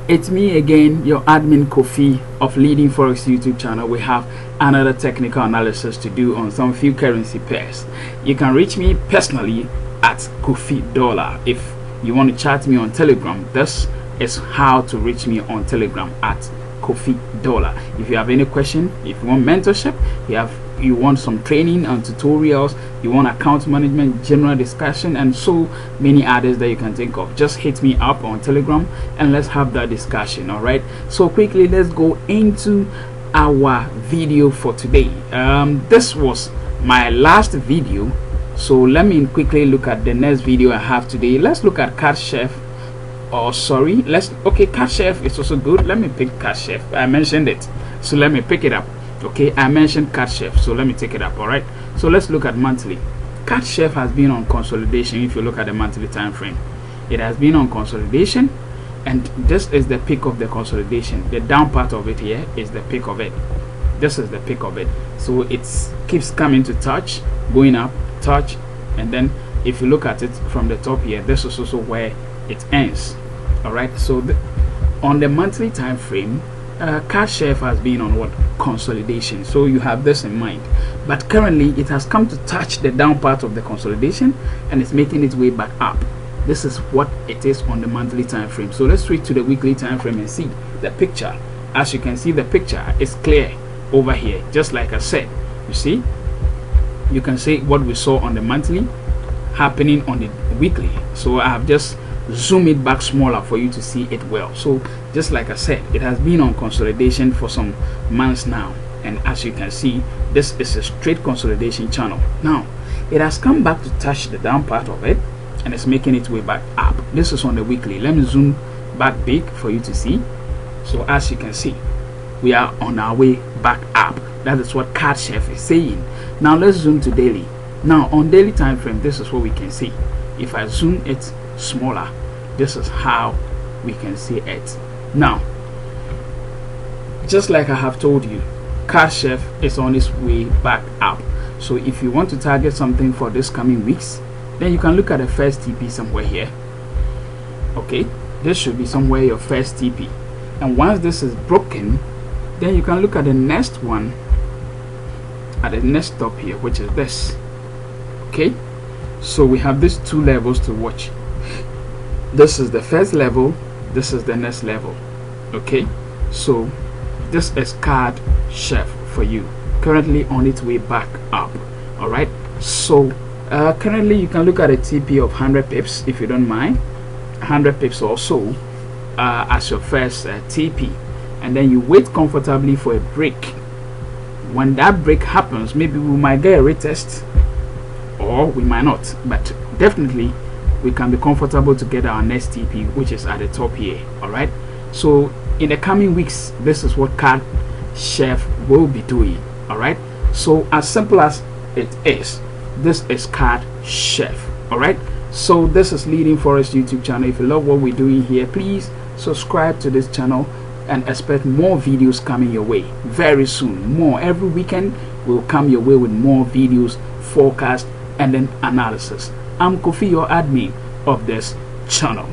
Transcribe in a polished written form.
It's me again, your admin Kofi of Leading Forex YouTube channel. We have another technical analysis to do on some few currency pairs. You can reach me personally at Kofi Dollar. If you want to chat me on Telegram, this is how to reach me on Telegram at Kofi Dollar. If you have any question, if you want mentorship, you want some training and tutorials, you want account management, general discussion, and so many others that you can think of, just hit me up on Telegram and let's have that discussion. All right, so quickly let's go into our video for today. This was my last video, so let me quickly look at the next video I have today. Let's look at CADCHF. CADCHF is also good. Let me pick CADCHF. I mentioned it, so let me pick it up. Okay, I mentioned CADCHF, so let me take it up. All right, so let's look at monthly. CADCHF has been on consolidation. If you look at the monthly time frame, it has been on consolidation, and this is the peak of the consolidation. The down part of it here is the peak of it. This is the peak of it. So it keeps coming to touch, going up, touch, and then if you look at it from the top here, this is also where it ends. All right, so on the monthly time frame, CADCHF has been on what? Consolidation. So you have this in mind, but currently it has come to touch the down part of the consolidation and it's making its way back up. This is what it is on the monthly time frame. So let's switch to the weekly time frame and see the picture. As you can see, the picture is clear over here, just like I said. You see, you can see what we saw on the monthly happening on the weekly. So I have just zoom it back smaller for you to see it well. So just like I said, it has been on consolidation for some months now, and as you can see, this is a straight consolidation channel. Now it has come back to touch the down part of it and it's making its way back up. This is on the weekly. Let me zoom back big for you to see. So as you can see, we are on our way back up. That is what CADCHF is saying. Now let's zoom to daily. Now on daily time frame, this is what we can see. If I zoom it smaller, this is how we can see it. Now, just like I have told you, CADCHF is on its way back up. So if you want to target something for this coming weeks, then you can look at the first TP somewhere here. Okay, this should be somewhere your first TP, and once this is broken, then you can look at the next one at the next top here, which is this. Okay, so we have these two levels to watch. This is the first level, this is the next level. Okay, so this is CADCHF for you, currently on its way back up. All right, so currently you can look at a TP of 100 pips if you don't mind, 100 pips or so as your first TP, and then you wait comfortably for a break. When that break happens, maybe we might get a retest or we might not, but definitely we can be comfortable to get our next TP, which is at the top here. All right, so in the coming weeks, this is what CADCHF will be doing. All right, so as simple as it is, this is CADCHF. All right, so this is Leading Forex YouTube channel. If you love what we're doing here, please subscribe to this channel and expect more videos coming your way very soon. More every weekend will come your way with more videos, forecast, and then analysis. I'm Kofi, your admin of this channel.